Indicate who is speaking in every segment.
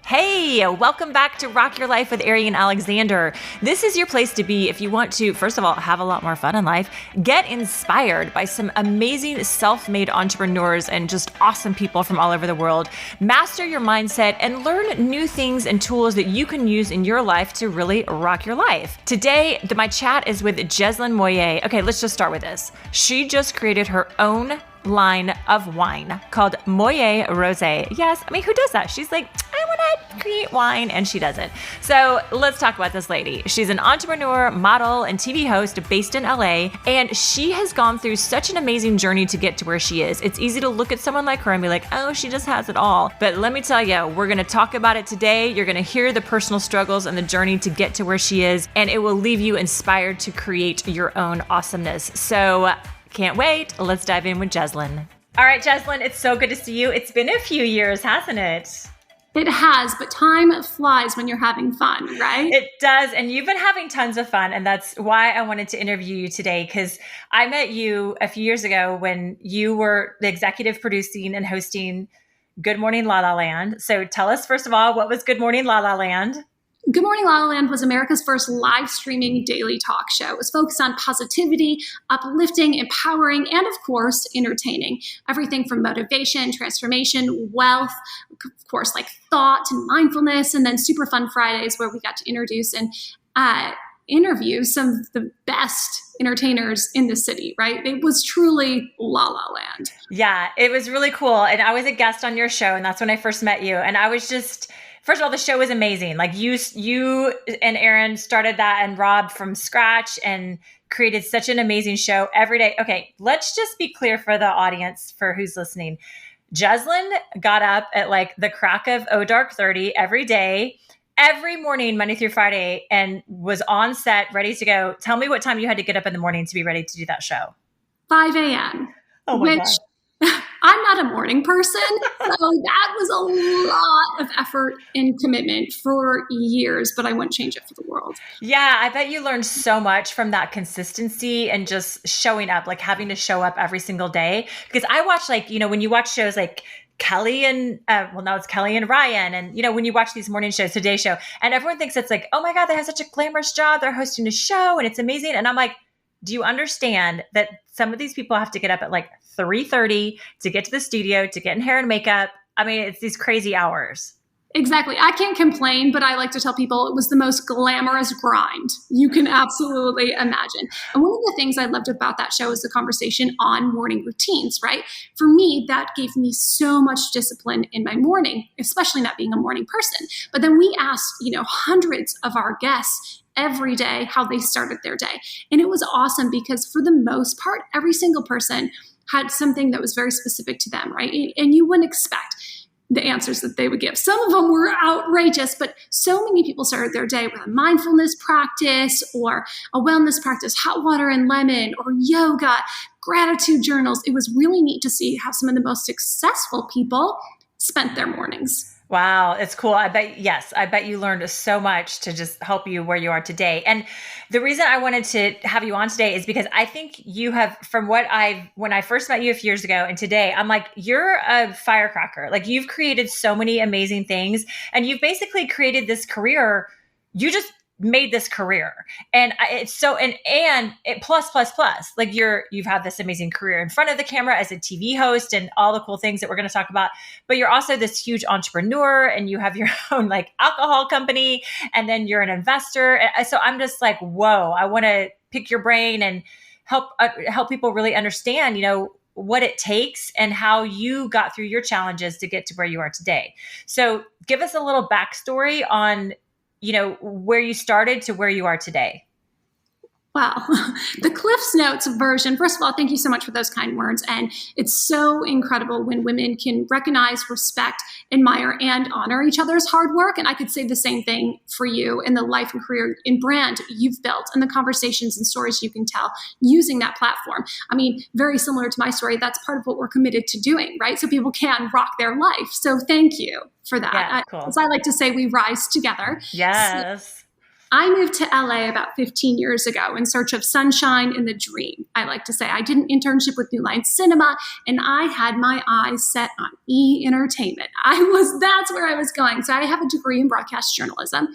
Speaker 1: Hey, welcome back to Rock Your Life with Ari and Alexander. This is your place to be if you want to, first of all, have a lot more fun in life, get inspired by some amazing self-made entrepreneurs and just awesome people from all over the world, master your mindset, and learn new things and tools that you can use in your life to really rock your life. Today, my chat is with Jezlan Moyet. Okay, let's just start with this. She just created her own line of wine called Moyet Rosé. Yes, I mean, who does that? She's like, I want to create wine, and she does it. So let's talk about this lady. She's an entrepreneur, model, and TV host based in LA, and she has gone through such an amazing journey to get to where she is. It's easy to look at someone like her and be like, oh, she just has it all. But let me tell you, we're going to talk about it today. You're going to hear the personal struggles and the journey to get to where she is, and it will leave you inspired to create your own awesomeness. So can't wait. Let's dive in with Jezlan. All right, Jezlan, it's so good to see you. It's been a few years, hasn't it?
Speaker 2: It has, but time flies when you're having fun, right?
Speaker 1: It does. And you've been having tons of fun. And that's why I wanted to interview you today, because I met you a few years ago when you were the executive producing and hosting Good Morning La La Land. So tell us, first of all, what was Good Morning La La Land?
Speaker 2: Good Morning La La Land was America's first live streaming daily talk show. It was focused on positivity, uplifting, empowering, and of course, entertaining. Everything from motivation, transformation, wealth, of course, like thought and mindfulness, and then super fun Fridays where we got to introduce and interview some of the best entertainers in the city, right? It was truly La La Land.
Speaker 1: Yeah, it was really cool. And I was a guest on your show, and that's when I first met you. And I was just... First of all, the show was amazing. Like you and Aaron started that and Rob from scratch and created such an amazing show every day. Okay, let's just be clear for the audience, for who's listening. Jezlan got up at like the crack of dark 30 every day, every morning, Monday through Friday, and was on set, ready to go. Tell me what time you had to get up in the morning to be ready to do that show.
Speaker 2: 5 a.m.
Speaker 1: Oh my God.
Speaker 2: I'm not a morning person, so that was a lot of effort and commitment for years, but I wouldn't change it for the world.
Speaker 1: Yeah, I bet you learned so much from that consistency and just showing up, like having to show up every single day. Because I watch, like, when you watch shows like Kelly and, now it's Kelly and Ryan. And, when you watch these morning shows, Today Show, and everyone thinks it's like, oh my God, they have such a glamorous job. They're hosting a show and it's amazing. And I'm like, do you understand that some of these people have to get up at like 3:30 to get to the studio, to get in hair and makeup? I mean, it's these crazy hours.
Speaker 2: Exactly. I can't complain, but I like to tell people it was the most glamorous grind you can absolutely imagine. And one of the things I loved about that show is the conversation on morning routines, right? For me, that gave me so much discipline in my morning, especially not being a morning person. But then we asked, hundreds of our guests every day how they started their day. And it was awesome because for the most part, every single person had something that was very specific to them, right? And you wouldn't expect the answers that they would give. Some of them were outrageous, but so many people started their day with a mindfulness practice or a wellness practice, hot water and lemon, or yoga, gratitude journals. It was really neat to see how some of the most successful people spent their mornings.
Speaker 1: Wow, it's cool. I bet you learned so much to just help you where you are today. And the reason I wanted to have you on today is because I think you have, when I first met you a few years ago and today, I'm like, you're a firecracker. Like, you've created so many amazing things and you've basically created this career. You just made this career. And it's so, and it plus, like you've had this amazing career in front of the camera as a TV host and all the cool things that we're going to talk about, but you're also this huge entrepreneur and you have your own like alcohol company, and then you're an investor. So I'm just like, whoa, I want to pick your brain and help people really understand, what it takes and how you got through your challenges to get to where you are today. So give us a little backstory on where you started to where you are today.
Speaker 2: Wow. The Cliff's Notes version. First of all, thank you so much for those kind words. And it's so incredible when women can recognize, respect, admire, and honor each other's hard work. And I could say the same thing for you in the life and career and brand you've built and the conversations and stories you can tell using that platform. I mean, very similar to my story, that's part of what we're committed to doing, right? So people can rock their life. So thank you for that.
Speaker 1: Yeah, cool.
Speaker 2: As I like to say, we rise together.
Speaker 1: Yes.
Speaker 2: I moved to LA about 15 years ago in search of sunshine and the dream. I like to say I did an internship with New Line Cinema, and I had my eyes set on entertainment. That's where I was going. So I have a degree in broadcast journalism,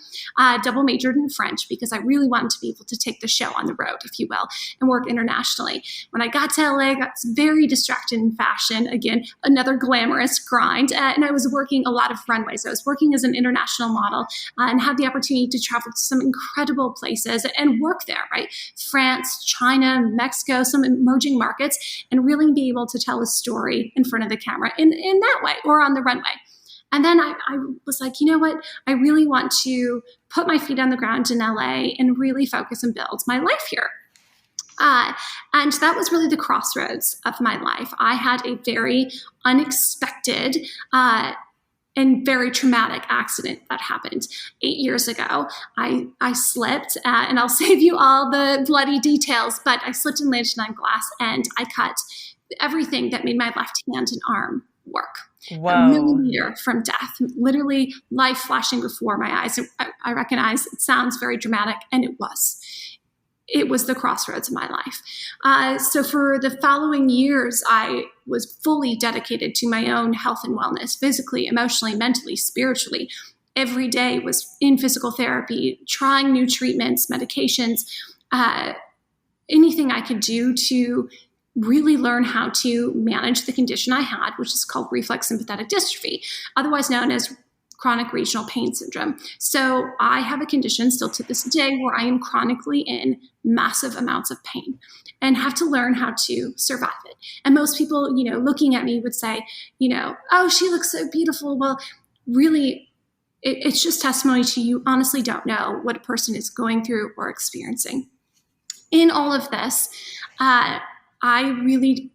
Speaker 2: double majored in French because I really wanted to be able to take the show on the road, if you will, and work internationally. When I got to LA, I got very distracted in fashion. Again, another glamorous grind. And I was working a lot of runways. I was working as an international model and had the opportunity to travel to some incredible places and work there, right? France, China, Mexico, some emerging markets, and really be able to tell a story in front of the camera in that way or on the runway. And then I was like, you know what? I really want to put my feet on the ground in LA and really focus and build my life here. And that was really the crossroads of my life. I had a very unexpected and very traumatic accident that happened 8 years ago. I slipped, and I'll save you all the bloody details, but I slipped and landed on glass, and I cut everything that made my left hand and arm work.
Speaker 1: Whoa.
Speaker 2: A millimeter from death, literally life flashing before my eyes. I recognize it sounds very dramatic, and it was. It was the crossroads of my life. So for the following years, I was fully dedicated to my own health and wellness, physically, emotionally, mentally, spiritually. Every day was in physical therapy, trying new treatments, medications, anything I could do to really learn how to manage the condition I had, which is called reflex sympathetic dystrophy, otherwise known as chronic regional pain syndrome. So I have a condition still to this day where I am chronically in massive amounts of pain and have to learn how to survive it. And most people, looking at me would say, oh, she looks so beautiful. Well, really, it's just testimony to you honestly don't know what a person is going through or experiencing. In all of this, I really,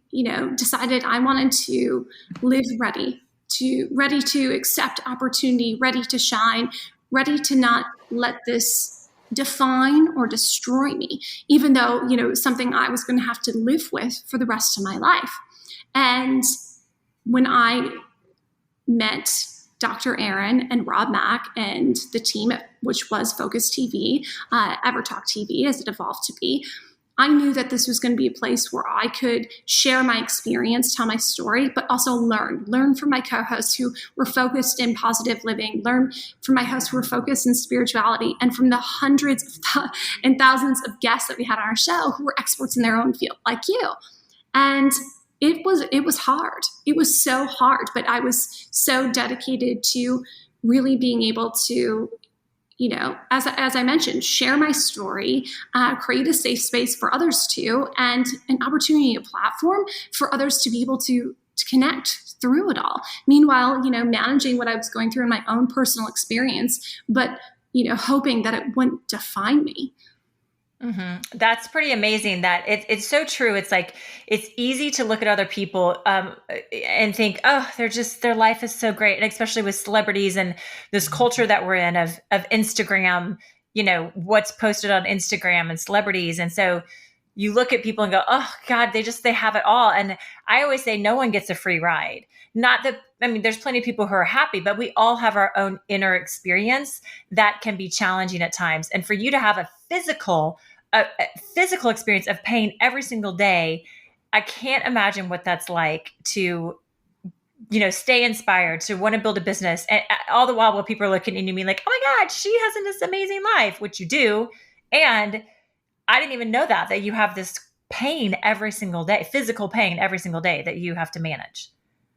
Speaker 2: decided I wanted to live ready to accept opportunity, ready to shine, ready to not let this define or destroy me, even though, something I was going to have to live with for the rest of my life. And when I met Dr. Aaron and Rob Mack and the team, which was Focus TV, EverTalk TV, as it evolved to be, I knew that this was going to be a place where I could share my experience, tell my story, but also learn from my co-hosts who were focused in positive living, learn from my hosts who were focused in spirituality, and from the hundreds and thousands of guests that we had on our show who were experts in their own field, like you. And it was hard. It was so hard, but I was so dedicated to really being able to, as I mentioned, share my story, create a safe space for others to, and an opportunity, a platform for others to be able to connect through it all. Meanwhile, managing what I was going through in my own personal experience, but, hoping that it wouldn't define me.
Speaker 1: Mm-hmm. That's pretty amazing that it's so true. It's like, it's easy to look at other people and think, oh, their life is so great. And especially with celebrities and this culture that we're in of Instagram, what's posted on Instagram and celebrities. And so you look at people and go, oh God, they have it all. And I always say no one gets a free ride. Not that, there's plenty of people who are happy, but we all have our own inner experience that can be challenging at times. And for you to have a physical experience of pain every single day, I can't imagine what that's like to, stay inspired, to want to build a business. And all the while people are looking at you like, oh my God, she has this amazing life, which you do. And I didn't even know that you have this pain every single day, physical pain every single day that you have to manage.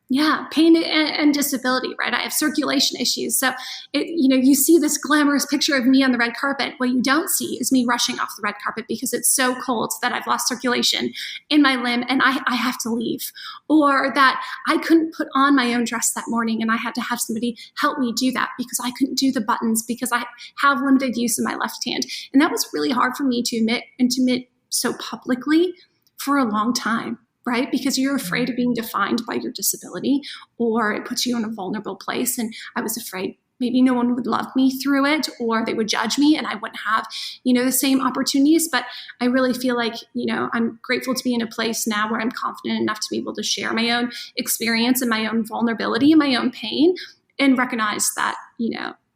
Speaker 2: Yeah, pain and disability, right? I have circulation issues. So, you see this glamorous picture of me on the red carpet. What you don't see is me rushing off the red carpet because it's so cold that I've lost circulation in my limb and I have to leave. Or that I couldn't put on my own dress that morning and I had to have somebody help me do that because I couldn't do the buttons because I have limited use of my left hand. And that was really hard for me to admit so publicly for a long time. Right? Because you're afraid of being defined by your disability, or it puts you in a vulnerable place. And I was afraid maybe no one would love me through it, or they would judge me and I wouldn't have, the same opportunities. But I really feel like, I'm grateful to be in a place now where I'm confident enough to be able to share my own experience and my own vulnerability and my own pain and recognize that,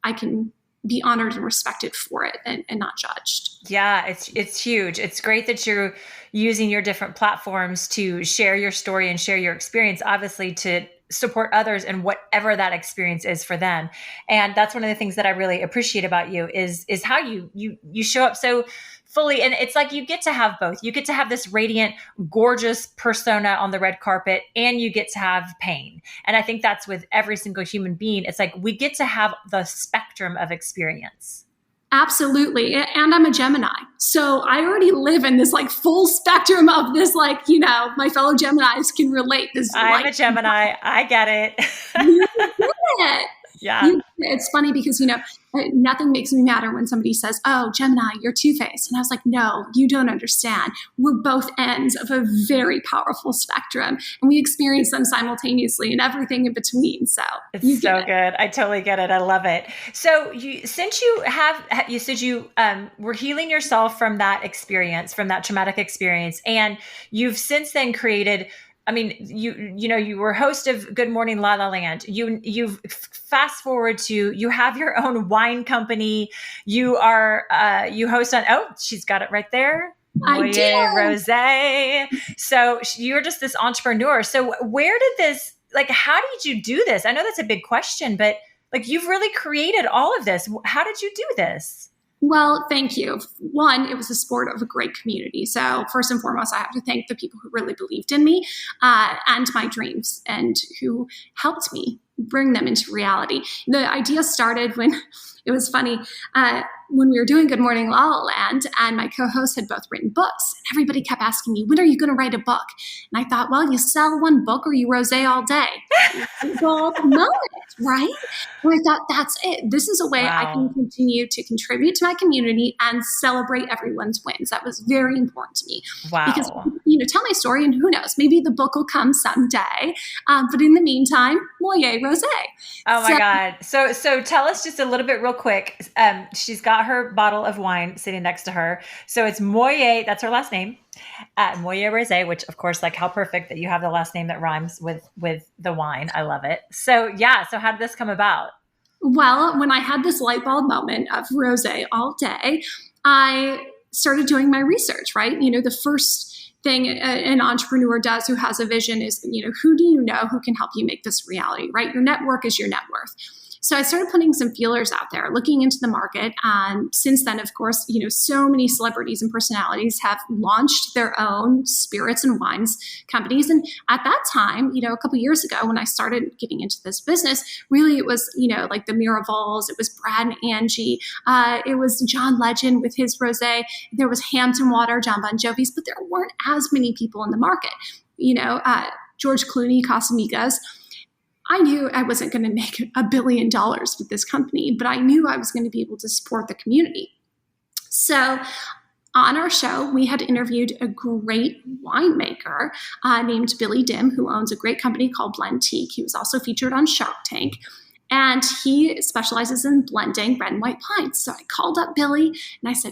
Speaker 2: I can be honored and respected for it and not judged.
Speaker 1: Yeah, it's huge. It's great that you're using your different platforms to share your story and share your experience, obviously to support others and whatever that experience is for them. And that's one of the things that I really appreciate about you is how you show up so fully. And it's like you get to have both. You get to have this radiant, gorgeous persona on the red carpet, and you get to have pain. And I think that's with every single human being. It's like we get to have the spectrum of experience.
Speaker 2: Absolutely. And I'm a Gemini. So I already live in this like full spectrum of this, like, you know, my fellow Geminis can relate.
Speaker 1: I'm a Gemini. I get it.
Speaker 2: You get it.
Speaker 1: Yeah.
Speaker 2: It's funny because, you know, nothing makes me madder when somebody says, oh, Gemini, you're two-faced. And I was like, no, you don't understand. We're both ends of a very powerful spectrum. And we experience them simultaneously and everything in between. So
Speaker 1: it's so good. I totally get it. I love it. So since you said you were healing yourself from that experience, from that traumatic experience, and you've since then created, I mean, you were host of Good Morning La La Land. You've fast forward to, you have your own wine company. You host on, she's got it right there. Moyet Rosé. So you're just this entrepreneur. So where did this, like, how did you do this? I know that's a big question, but like, you've really created all of this. How did you do this?
Speaker 2: Well, thank you. One, it was the support of a great community. So first and foremost, I have to thank the people who really believed in me and my dreams and who helped me bring them into reality. The idea started when it was funny. When we were doing Good Morning La La Land and my co-hosts had both written books, and everybody kept asking me, when are you going to write a book? And I thought, well, you sell one book or you rosé all day. Well, moment, right? And I thought, that's it. This is a way I can continue to contribute to my community and celebrate everyone's wins. That was very important to me.
Speaker 1: Wow.
Speaker 2: Because, you know, tell my story and who knows, maybe the book will come someday. But in the meantime, Moyet Rosé.
Speaker 1: Oh my God. So tell us just a little bit real quick. She's got her bottle of wine sitting next to her. So it's Moyet, that's her last name. Moyet Rosé, which of course, like how perfect that you have the last name that rhymes with the wine. I love it. So so how did this come about?
Speaker 2: Well, when I had this light bulb moment of rosé all day, I started doing my research, right? You know, the first thing an entrepreneur does who has a vision is, you know, who do you know who can help you make this reality, right? Your network is your net worth. So I started putting some feelers out there, looking into the market. And since then, of course, you know, so many celebrities and personalities have launched their own spirits and wines companies. And at that time, you know, a couple of years ago, when I started getting into this business, really it was, you know, like the Miravols, it was Brad and Angie, it was John Legend with his rosé, there was Hampton Water, John Bon Jovi's, but there weren't as many people in the market. You know, George Clooney, Casamigos. I knew I wasn't going to make $1 billion with this company, but I knew I was going to be able to support the community. So on our show, we had interviewed a great winemaker named Billy Dim, who owns a great company called Blendtique. He was also featured on Shark Tank. And he specializes in blending red and white wines. So I called up Billy and I said,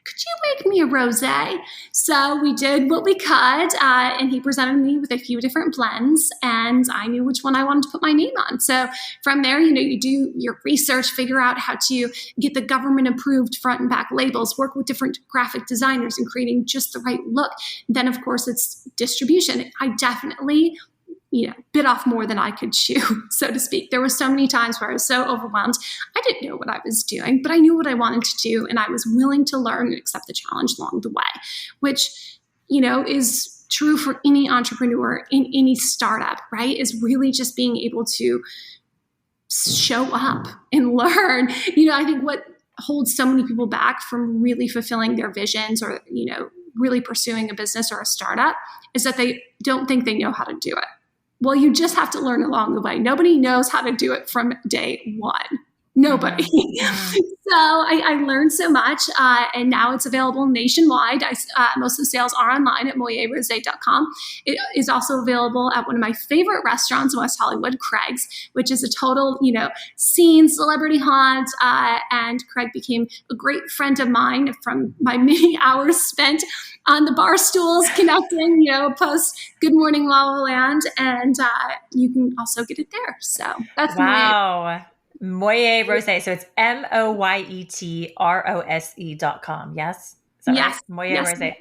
Speaker 2: could you make me a rosé? So we did what we could, and he presented me with a few different blends, and I knew which one I wanted to put my name on. So from there, you know, you do your research, figure out how to get the government-approved front and back labels, work with different graphic designers in creating just the right look. Then, of course, it's distribution. I definitely bit off more than I could chew, so to speak. There were so many times where I was so overwhelmed. I didn't know what I was doing, but I knew what I wanted to do, and I was willing to learn and accept the challenge along the way, which, you know, is true for any entrepreneur in any startup, right? Is really just being able to show up and learn. You know, I think what holds so many people back from really fulfilling their visions or, you know, really pursuing a business or a startup is that they don't think they know how to do it. Well, you just have to learn along the way. Nobody knows how to do it from day one. Nobody.
Speaker 1: Mm-hmm.
Speaker 2: So I learned so much, and now it's available nationwide. Most of the sales are online at moyetrosé.com. It is also available at one of my favorite restaurants in West Hollywood, Craig's, which is a total, you know, scene celebrity haunt. And Craig became a great friend of mine from my many hours spent on the bar stools connecting, you know, post Good Morning La La Land. And you can also get it there. So that's
Speaker 1: wow. Moyet Rose. So it's MOYETROSE.com. Yes? Is that right?
Speaker 2: Yes.
Speaker 1: Moyet
Speaker 2: Yes.
Speaker 1: Rose.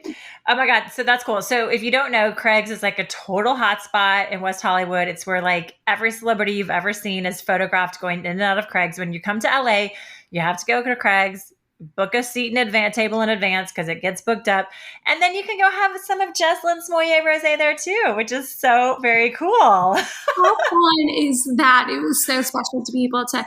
Speaker 1: Oh my God. So that's cool. So if you don't know, Craig's is like a total hotspot in West Hollywood. It's where like every celebrity you've ever seen is photographed going in and out of Craig's. When you come to LA, you have to go to Craig's, book a seat in advance, table in advance, because it gets booked up. And then you can go have some of Jezlan's Moyet Rose there too, which is so very cool.
Speaker 2: How fun is that? It was so special to be able to,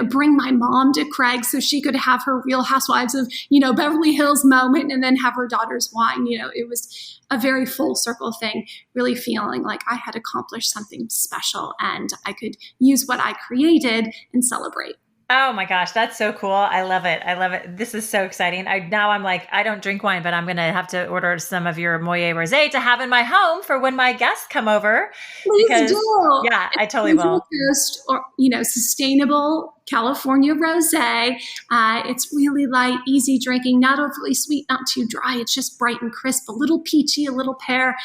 Speaker 2: bring my mom to Craig so she could have her Real Housewives of, Beverly Hills moment and then have her daughter's wine. It was a very full circle thing, really feeling like I had accomplished something special and I could use what I created and celebrate.
Speaker 1: Oh my gosh, that's so cool. I love it. I love it. This is so exciting. I'm like, I don't drink wine, but I'm going to have to order some of your Moyet Rosé to have in my home for when my guests come over.
Speaker 2: Please do.
Speaker 1: Yeah, I totally will.
Speaker 2: Coast, or, sustainable California rosé. It's really light, easy drinking, not overly sweet, not too dry. It's just bright and crisp, a little peachy, a little pear.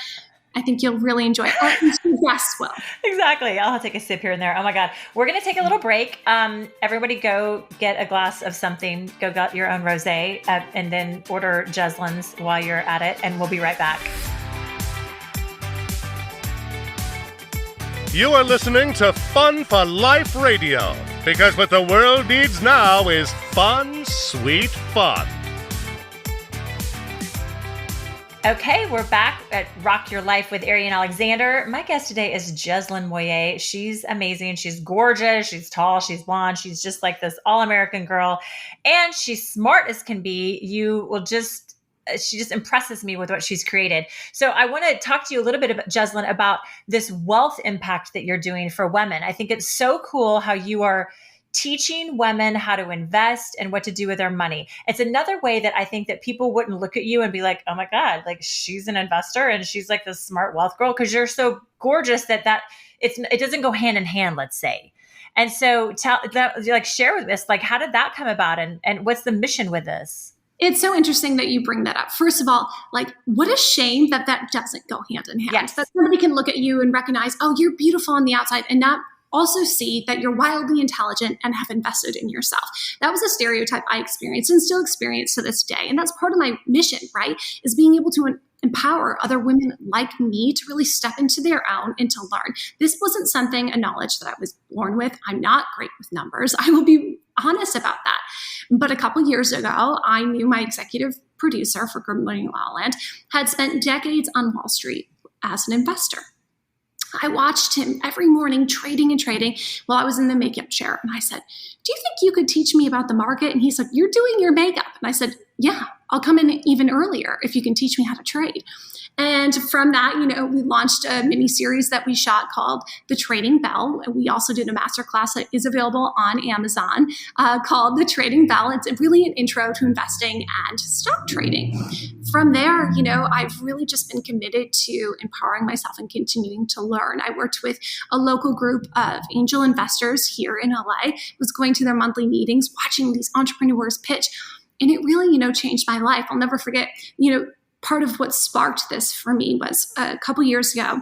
Speaker 2: I think you'll really enjoy it. Or at least your guests will.
Speaker 1: Exactly. I'll take a sip here and there. Oh my God. We're going to take a little break. Everybody go get a glass of something. Go get your own rosé and then order Jezlan's while you're at it. And we'll be right back.
Speaker 3: You are listening to Fun for Life Radio, because what the world needs now is fun, sweet fun.
Speaker 1: Okay, we're back at Rock Your Life with Arian Alexander. My guest today is Jezlan Moyet. She's amazing. She's gorgeous. She's tall. She's blonde. She's just like this all-American girl. And she's smart as can be. She just impresses me with what she's created. So I want to talk to you a little bit about, Jezlan, about this wealth impact that you're doing for women. I think it's so cool how you are teaching women how to invest and what to do with their money. It's another way that I think that people wouldn't look at you and be like, oh my God, like she's an investor and she's like this smart wealth girl, because you're so gorgeous that it doesn't go hand in hand, let's say. And so share with us, like, how did that come about and what's the mission with this?
Speaker 2: It's so interesting that you bring that up. First of all, like, what a shame that doesn't go hand in hand.
Speaker 1: Yes.
Speaker 2: That somebody can look at you and recognize, oh, you're beautiful on the outside, and not also see that you're wildly intelligent and have invested in yourself. That was a stereotype I experienced and still experience to this day. And that's part of my mission, right? Is being able to empower other women like me to really step into their own and to learn. This wasn't a knowledge that I was born with. I'm not great with numbers. I will be honest about that. But a couple years ago, I knew my executive producer for Good Morning La La Land had spent decades on Wall Street as an investor. I watched him every morning trading while I was in the makeup chair. And I said, do you think you could teach me about the market? And he said, you're doing your makeup. And I said, yeah, I'll come in even earlier if you can teach me how to trade. And from that, we launched a mini series that we shot called The Trading Bell. We also did a masterclass that is available on Amazon called The Trading Bell. It's really an intro to investing and stock trading. From there, I've really just been committed to empowering myself and continuing to learn. I worked with a local group of angel investors here in LA, was going to their monthly meetings, watching these entrepreneurs pitch. And it really, changed my life. I'll never forget, part of what sparked this for me was a couple years ago,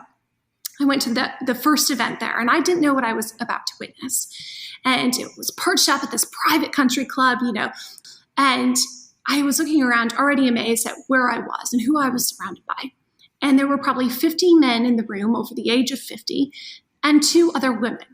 Speaker 2: I went to the first event there, and I didn't know what I was about to witness. And it was perched up at this private country club, and I was looking around already amazed at where I was and who I was surrounded by. And there were probably 50 men in the room over the age of 50 and 2 other women.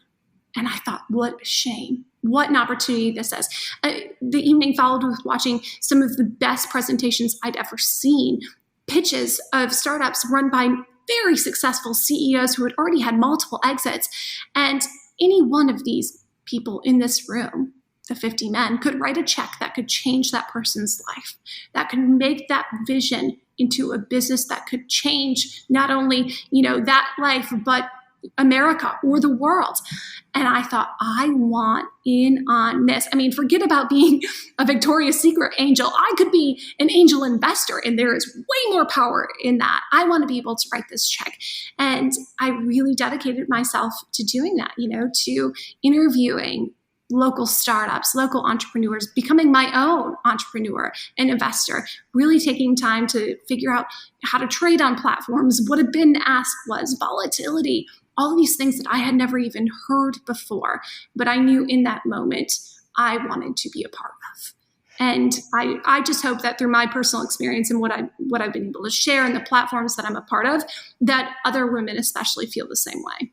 Speaker 2: And I thought, what a shame. What an opportunity this is. The evening followed with watching some of the best presentations I'd ever seen, pitches of startups run by very successful CEOs who had already had multiple exits. And any one of these people in this room, the 50 men, could write a check that could change that person's life, that could make that vision into a business that could change not only, that life, but America or the world. And I thought, I want in on this. I mean, forget about being a Victoria's Secret angel. I could be an angel investor, and there is way more power in that. I want to be able to write this check. And I really dedicated myself to doing that, to interviewing local startups, local entrepreneurs, becoming my own entrepreneur and investor, really taking time to figure out how to trade on platforms, what a bid and ask was, volatility, all of these things that I had never even heard before, but I knew in that moment I wanted to be a part of. And I just hope that through my personal experience and what I've been able to share and the platforms that I'm a part of, that other women especially feel the same way.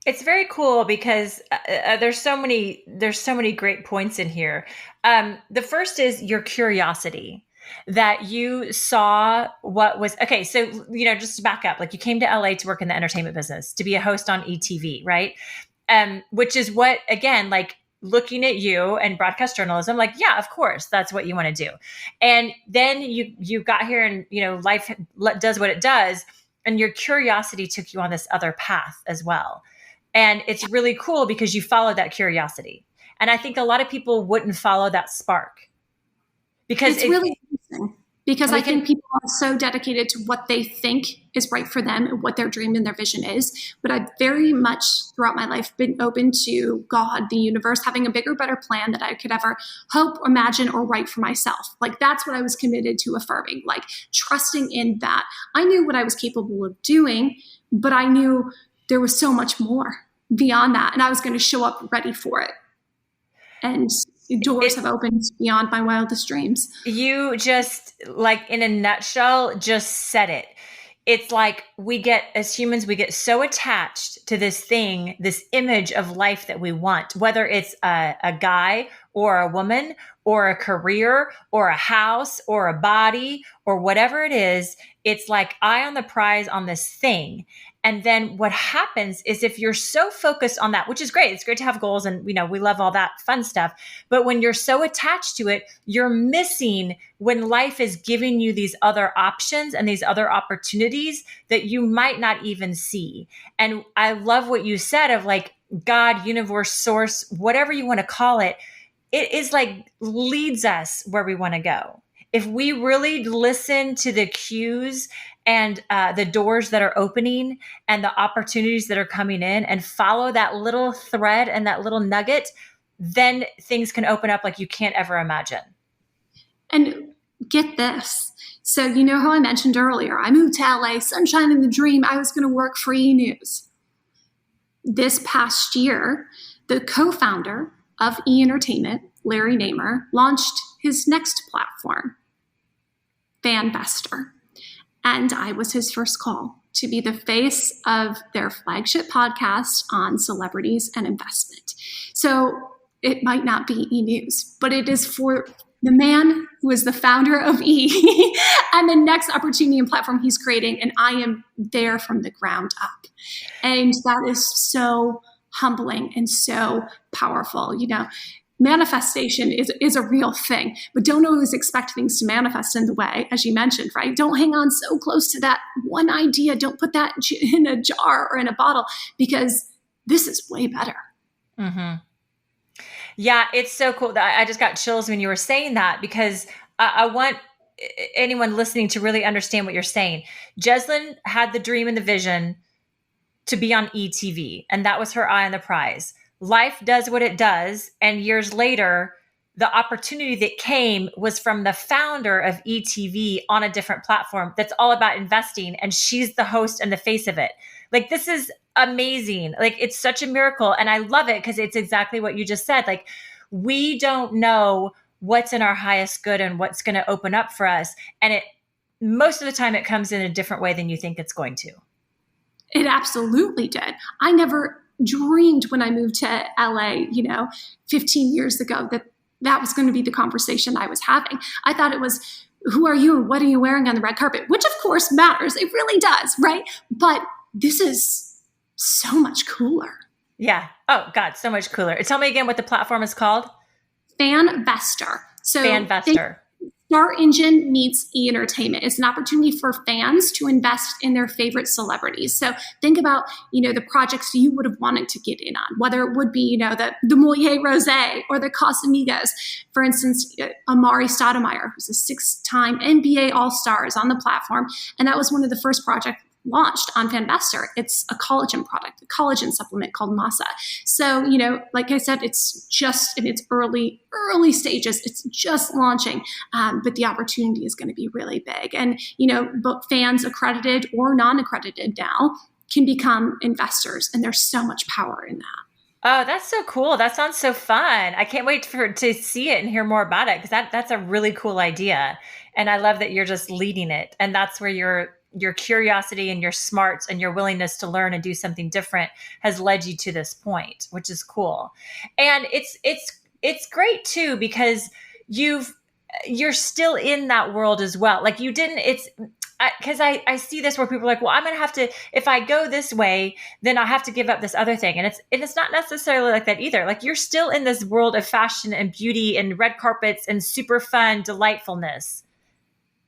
Speaker 1: It's very cool because there's so many great points in here. The first is your curiosity, that you saw what was okay. So, just to back up, like, you came to LA to work in the entertainment business, to be a host on ETV, right? Which is what, again, like, looking at you and broadcast journalism, like, yeah, of course, that's what you want to do. And then you got here, and, life does what it does. And your curiosity took you on this other path as well. And it's really cool because you followed that curiosity. And I think a lot of people wouldn't follow that spark. Because
Speaker 2: it's really interesting, because I think people are so dedicated to what they think is right for them and what their dream and their vision is. But I've very much throughout my life been open to God, the universe, having a bigger, better plan that I could ever hope, imagine, or write for myself. Like, that's what I was committed to affirming, like trusting in that. I knew what I was capable of doing, but I knew there was so much more beyond that. And I was going to show up ready for it. And doors have opened beyond my wildest dreams. You
Speaker 1: just, like, in a nutshell, just said it. It's like, as humans, we get so attached to this thing, this image of life that we want, whether it's a guy or a woman or a career or a house or a body or whatever it is. It's like eye on the prize on this thing. And then what happens is, if you're so focused on that, which is great, it's great to have goals, and we love all that fun stuff. But when you're so attached to it, you're missing when life is giving you these other options and these other opportunities that you might not even see. And I love what you said of, like, God, universe, source, whatever you want to call it. It is like leads us where we want to go. If we really listen to the cues and the doors that are opening and the opportunities that are coming in, and follow that little thread and that little nugget, then things can open up like you can't ever imagine.
Speaker 2: And get this. So, how I mentioned earlier, I moved to LA, sunshine and the dream. I was going to work for E! News. This past year, the co-founder of E! Entertainment, Larry Namer, launched his next platform, Fanvestor. And I was his first call to be the face of their flagship podcast on celebrities and investment. So it might not be E! News, but it is for the man who is the founder of E! and the next opportunity and platform he's creating. And I am there from the ground up. And that is so humbling and so powerful. Manifestation is a real thing, but don't always expect things to manifest in the way, as you mentioned, right? Don't hang on so close to that one idea. Don't put that in a jar or in a bottle, because this is way better.
Speaker 1: Mm-hmm. Yeah, it's so cool. I just got chills when you were saying that, because I want anyone listening to really understand what you're saying. Jezlan had the dream and the vision to be on ETV, and that was her eye on the prize. Life does what it does. And years later, the opportunity that came was from the founder of ETV on a different platform that's all about investing. And she's the host and the face of it. Like, this is amazing. Like, it's such a miracle. And I love it because it's exactly what you just said. Like, we don't know what's in our highest good and what's going to open up for us. And most of the time it comes in a different way than you think it's going to.
Speaker 2: It absolutely did. I never dreamed when I moved to LA, 15 years ago, that was going to be the conversation I was having. I thought it was, who are you and what are you wearing on the red carpet? Which of course matters. It really does, right? But this is so much cooler.
Speaker 1: Yeah. Oh God, so much cooler. Tell me again what the platform is called.
Speaker 2: Fanvestor. So
Speaker 1: Fanvestor.
Speaker 2: Star Engine meets E! Entertainment. It's an opportunity for fans to invest in their favorite celebrities. So think about, the projects you would have wanted to get in on, whether it would be, the Moyet Rosé or the Casamigos. For instance, Amari Stoudemire, who's a 6-time NBA All-Star, is on the platform. And that was one of the first projects launched on Fanvestor. It's a collagen product, a collagen supplement called Masa. So, like I said, it's just in its early stages. It's just launching, but the opportunity is going to be really big. And, both fans accredited or non-accredited now can become investors. And there's so much power in that.
Speaker 1: Oh, that's so cool. That sounds so fun. I can't wait to see it and hear more about it, because that's a really cool idea. And I love that you're just leading it. And that's where your curiosity and your smarts and your willingness to learn and do something different has led you to this point, which is cool. And it's great too, because you're still in that world as well. Like you didn't, because I see this where people are like, well, I'm going to have to, if I go this way, then I have to give up this other thing. And it's not necessarily like that either. Like you're still in this world of fashion and beauty and red carpets and super fun delightfulness.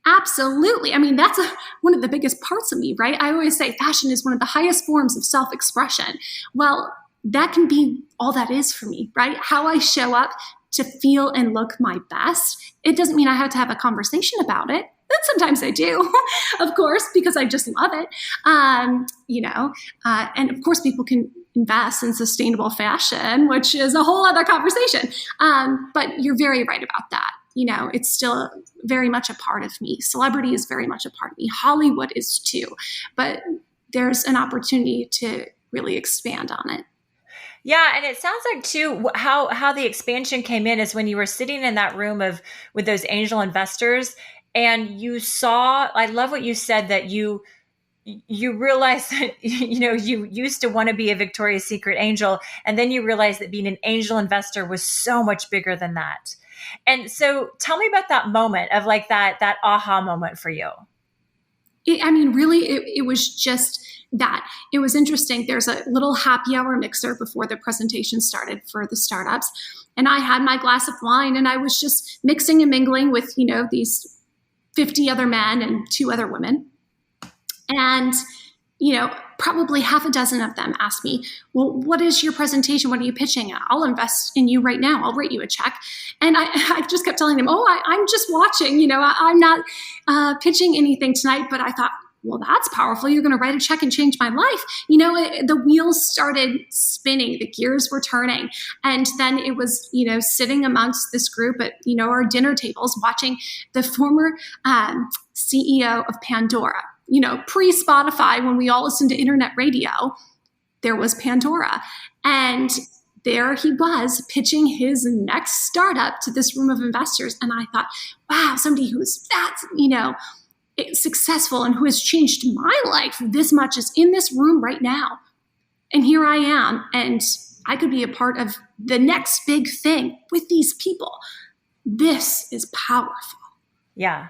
Speaker 2: Absolutely. I mean, that's one of the biggest parts of me, right? I always say fashion is one of the highest forms of self-expression. Well, that can be all that is for me, right? How I show up to feel and look my best. It doesn't mean I have to have a conversation about it. And sometimes I do, of course, because I just love it. And of course people can invest in sustainable fashion, which is a whole other conversation. But you're very right about that. It's still very much a part of me. Celebrity is very much a part of me. Hollywood is too. But there's an opportunity to really expand on it.
Speaker 1: Yeah, and it sounds like too how the expansion came in is when you were sitting in that room with those angel investors, and you saw. I love what you said, that you realized that you used to want to be a Victoria's Secret angel, and then you realized that being an angel investor was so much bigger than that. And so, tell me about that moment of like that aha moment for you.
Speaker 2: Really, it was just that. It was interesting. There's a little happy hour mixer before the presentation started for the startups. And I had my glass of wine and I was just mixing and mingling with, these 50 other men and 2 other women. And, probably half a dozen of them asked me, well, what is your presentation? What are you pitching? I'll invest in you right now. I'll write you a check. And I just kept telling them, I'm just watching, I'm not pitching anything tonight. But I thought, well, that's powerful. You're going to write a check and change my life. The wheels started spinning, the gears were turning. And then it was, sitting amongst this group at, our dinner tables, watching the former CEO of Pandora. Pre-Spotify, when we all listened to internet radio, there was Pandora. And there he was pitching his next startup to this room of investors. And I thought, wow, somebody who is that, successful and who has changed my life this much is in this room right now. And here I am. And I could be a part of the next big thing with these people. This is powerful.
Speaker 1: Yeah.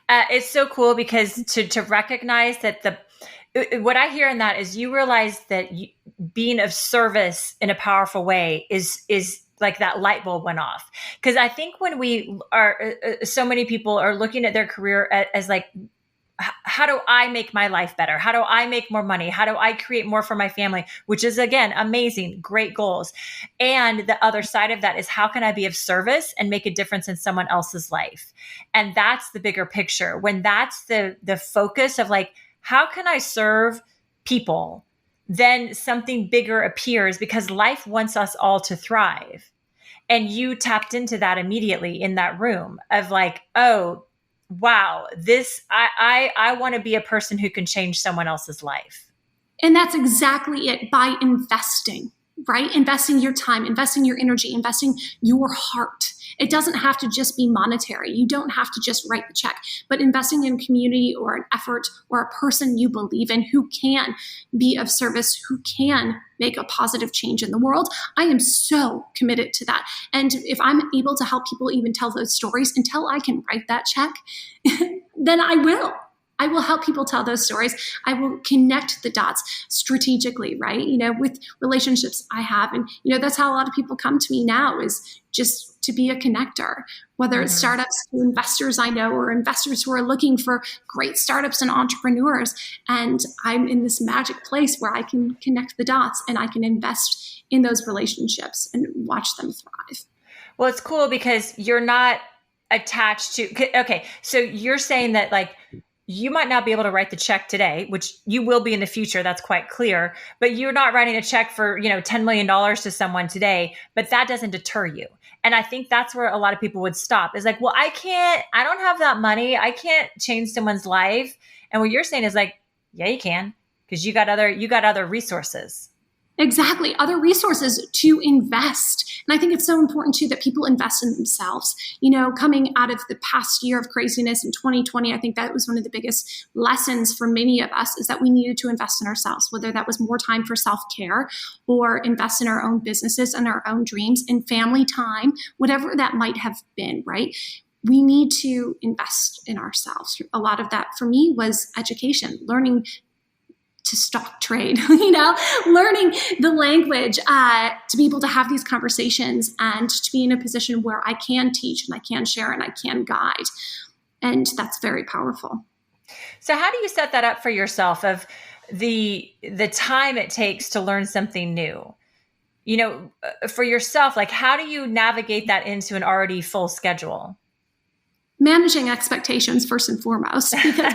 Speaker 1: It's so cool because to recognize that what I hear in that is you realize that being of service in a powerful way is like that light bulb went off. Because I think when we are, so many people are looking at their career as like, how do I make my life better? How do I make more money? How do I create more for my family? Which is, again, amazing, great goals. And the other side of that is, how can I be of service and make a difference in someone else's life? And that's the bigger picture. When that's the focus of like, how can I serve people? Then something bigger appears, because life wants us all to thrive. And you tapped into that immediately in that room of like, oh, wow, I want to be a person who can change someone else's life.
Speaker 2: And that's exactly it. By investing, right? Investing your time, investing your energy, investing your heart. It doesn't have to just be monetary. You don't have to just write the check, but investing in community or an effort or a person you believe in who can be of service, who can make a positive change in the world. I am so committed to that. And if I'm able to help people even tell those stories until I can write that check, then I will. I will help people tell those stories. I will connect the dots strategically, right? With relationships I have. And, that's how a lot of people come to me now, is just to be a connector, whether it's startups to investors I know, or investors who are looking for great startups and entrepreneurs. And I'm in this magic place where I can connect the dots and I can invest in those relationships and watch them thrive.
Speaker 1: Well, it's cool because you're not attached to, okay, so you're saying that like, you might not be able to write the check today, which you will be in the future. That's quite clear. But you're not writing a check for, $10 million to someone today, but that doesn't deter you. And I think that's where a lot of people would stop, is like, well, I don't have that money. I can't change someone's life. And what you're saying is like, yeah, you can, because you got other resources.
Speaker 2: Exactly. Other resources to invest. And I think it's so important too that people invest in themselves. Coming out of the past year of craziness in 2020, I think that was one of the biggest lessons for many of us, is that we needed to invest in ourselves, whether that was more time for self-care or invest in our own businesses and our own dreams and family time, whatever that might have been, right? We need to invest in ourselves. A lot of that for me was education, learning to stock trade, learning the language, to be able to have these conversations and to be in a position where I can teach and I can share and I can guide. And that's very powerful.
Speaker 1: So how do you set that up for yourself, of the time it takes to learn something new? For yourself, like, how do you navigate that into an already full schedule?
Speaker 2: Managing expectations first and foremost, because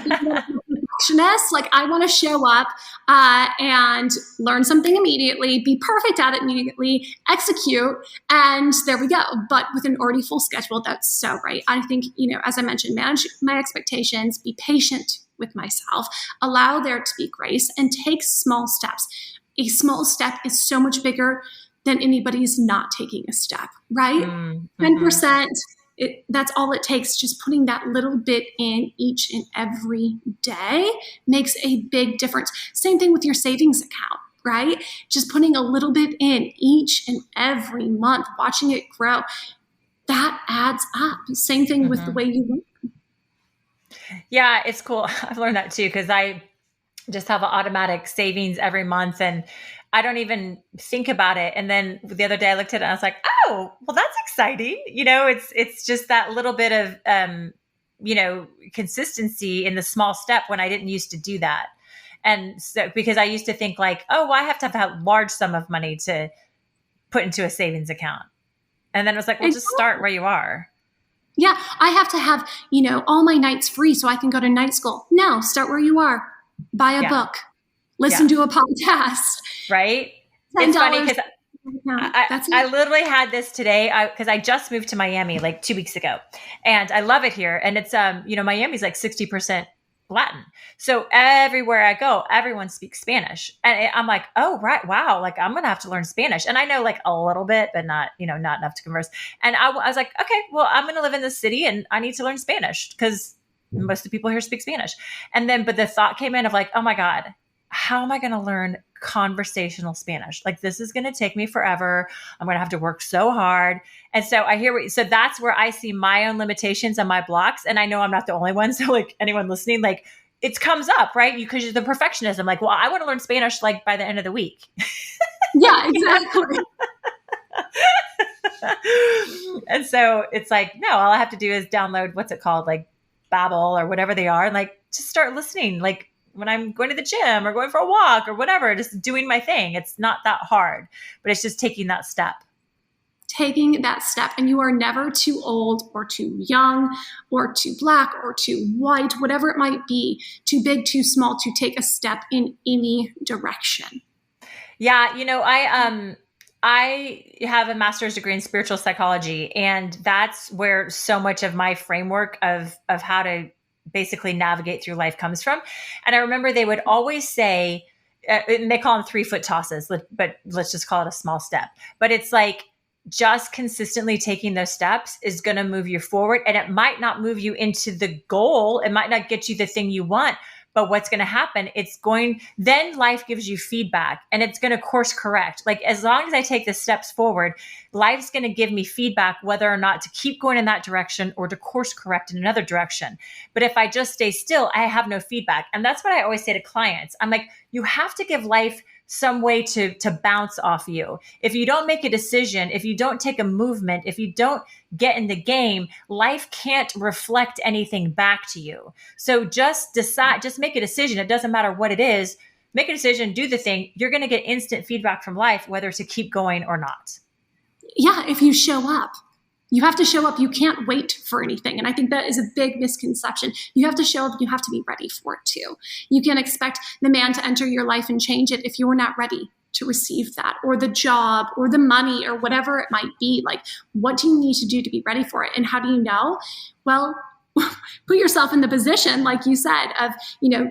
Speaker 2: perfectionist, like, I want to show up and learn something immediately, be perfect at it immediately, execute, and there we go. But with an already full schedule, that's so right. I think, as I mentioned, manage my expectations, be patient with myself, allow there to be grace, and take small steps. A small step is so much bigger than anybody's not taking a step, right? 10%. That's all it takes. Just putting that little bit in each and every day makes a big difference. Same thing with your savings account, right? Just putting a little bit in each and every month, watching it grow, that adds up. Same thing with the way you work.
Speaker 1: Yeah, it's cool. I've learned that too, because I just have an automatic savings every month, and I don't even think about it. And then the other day I looked at it and I was like, oh, well, that's exciting. It's just that little bit of, consistency in the small step when I didn't used to do that. And so, because I used to think like, oh, well, I have to have a large sum of money to put into a savings account. And then it was like, well, just start where you are.
Speaker 2: Yeah. I have to have, all my nights free so I can go to night school. No, start where you are. Buy a book. Listen to a podcast.
Speaker 1: Right?
Speaker 2: $10.
Speaker 1: It's funny because I literally had this today because I just moved to Miami like 2 weeks ago, and I love it here. And it's, Miami's like 60% Latin. So everywhere I go, everyone speaks Spanish. And I'm like, oh, right. Wow. Like, I'm going to have to learn Spanish. And I know like a little bit, but not enough to converse. And I was like, okay, well, I'm going to live in this city and I need to learn Spanish because most of the people here speak Spanish. But the thought came in of like, oh my God, how am I going to learn conversational Spanish? Like, this is going to take me forever. I'm going to have to work so hard. And so so that's where I see my own limitations and my blocks. And I know I'm not the only one. So like anyone listening, like it comes up, right? Because you're the perfectionism. Like, well, I want to learn Spanish like by the end of the week.
Speaker 2: Yeah, exactly.
Speaker 1: And so it's like, no, all I have to do is download, what's it called? Like Babbel or whatever they are. And like, just start listening. Like, when I'm going to the gym or going for a walk or whatever, just doing my thing. It's not that hard, but it's just taking that step.
Speaker 2: Taking that step. And you are never too old or too young or too black or too white, whatever it might be, too big, too small to take a step in any direction.
Speaker 1: Yeah. I have a master's degree in spiritual psychology, and that's where so much of my framework of how to basically navigate through life comes from. And I remember they would always say, and they call them 3-foot tosses, but let's just call it a small step. But it's like just consistently taking those steps is going to move you forward. And it might not move you into the goal. It might not get you the thing you want. But what's going to happen, then life gives you feedback and it's going to course correct. Like, as long as I take the steps forward, life's going to give me feedback whether or not to keep going in that direction or to course correct in another direction. But if I just stay still, I have no feedback. And that's what I always say to clients. I'm like, you have to give life some way to bounce off you. If you don't make a decision, if you don't take a movement, if you don't get in the game, life can't reflect anything back to you. So just decide, just make a decision. It doesn't matter what it is. Make a decision, do the thing. You're going to get instant feedback from life, whether to keep going or not.
Speaker 2: Yeah, if you show up. You have to show up. You can't wait for anything. And I think that is a big misconception. You have to show up. You have to be ready for it too. You can't expect the man to enter your life and change it if you're not ready to receive that, or the job or the money or whatever it might be. Like, what do you need to do to be ready for it? And how do you know? Well, put yourself in the position, like you said, of,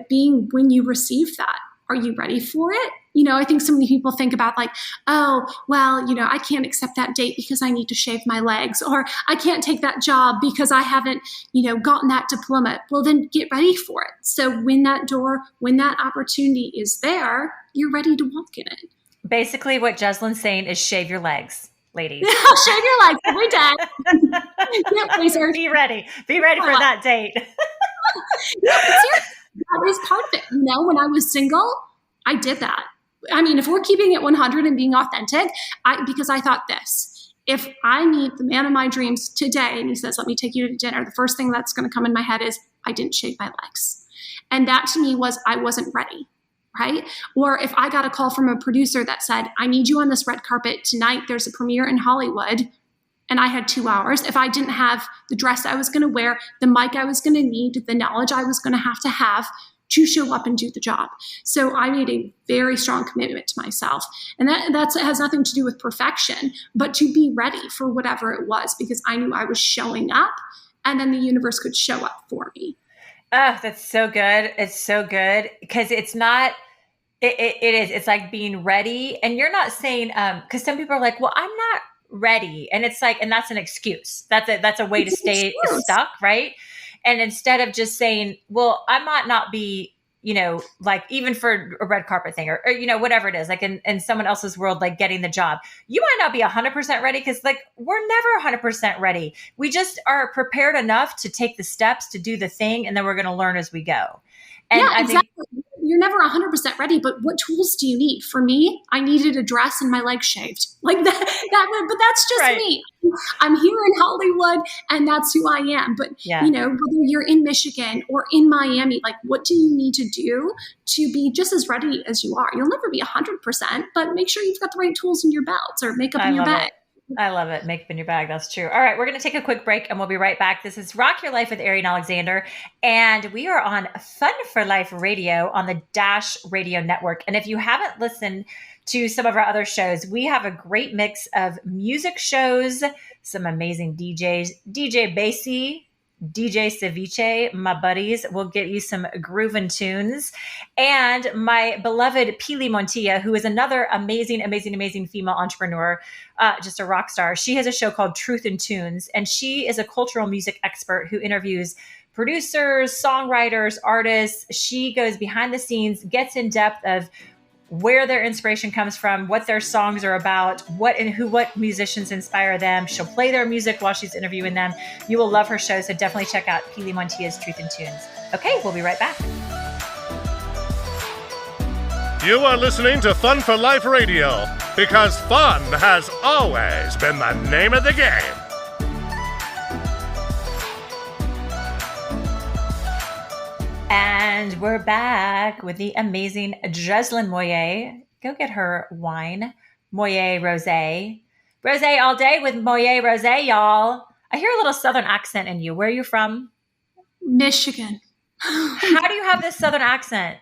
Speaker 2: being when you receive that. Are you ready for it? I think so many people think about like, oh, well, I can't accept that date because I need to shave my legs, or I can't take that job because I haven't, gotten that diploma. Well, then get ready for it. So when that opportunity is there, you're ready to walk in it.
Speaker 1: Basically what Jezlan's saying is shave your legs, ladies.
Speaker 2: Shave your legs every day.
Speaker 1: Be ready. Be ready for that date.
Speaker 2: That is part of it. When I was single, I did that. I mean, if we're keeping it 100 and being authentic, because I thought this, if I meet the man of my dreams today and he says, let me take you to dinner, the first thing that's going to come in my head is I didn't shave my legs. And that to me was, I wasn't ready. Right? Or if I got a call from a producer that said, I need you on this red carpet tonight, there's a premiere in Hollywood, and I had 2 hours. If I didn't have the dress I was going to wear, the mic I was going to need, the knowledge I was going to have to show up and do the job. So I made a very strong commitment to myself. And that has nothing to do with perfection, but to be ready for whatever it was, because I knew I was showing up, and then the universe could show up for me.
Speaker 1: Oh, that's so good. It's so good, because it's not, it is. It's like being ready. And you're not saying, because some people are like, well, I'm not ready. And it's like, and that's an excuse. That's a way to stay stuck, right? And instead of just saying, well, I might not be, like even for a red carpet thing or whatever it is, like in someone else's world, like getting the job, you might not be 100% ready, because like we're never 100% ready. We just are prepared enough to take the steps to do the thing, and then we're going to learn as we go. And
Speaker 2: yeah, exactly. You're never 100% ready, but what tools do you need? For me, I needed a dress and my legs shaved. Like that, but that's just
Speaker 1: right.
Speaker 2: me. I'm here in Hollywood, and that's who I am. But, whether you're in Michigan or in Miami, like, what do you need to do to be just as ready as you are? You'll never be 100%, but make sure you've got the right tools in your belts or makeup in your bag.
Speaker 1: I love it. Makeup in your bag. That's true. All right. We're going to take a quick break and we'll be right back. This is Rock Your Life with Ari and Alexander. And we are on Fun for Life Radio on the Dash Radio Network. And if you haven't listened to some of our other shows, we have a great mix of music shows, some amazing DJs, DJ Basie, DJ Ceviche, my buddies, will get you some groovin' tunes. And my beloved Pili Montilla, who is another amazing female entrepreneur, just a rock star. She has a show called Truth in Tunes, and she is a cultural music expert who interviews producers, songwriters, artists. She goes behind the scenes, gets in depth of where their inspiration comes from, what their songs are about, what musicians inspire them. She'll play their music while she's interviewing them. You will love her show, so definitely check out Pili Montilla's Truth in Tunes. Okay, we'll be right back.
Speaker 3: You are listening to Fun for Life Radio, because fun has always been the name of the game.
Speaker 1: And we're back with the amazing Jezlan Moyet. Go get her wine, Moyet Rosé. Rosé all day with Moyet Rosé, y'all. I hear a little Southern accent in you. Where are you from?
Speaker 2: Michigan.
Speaker 1: How do you have this Southern accent?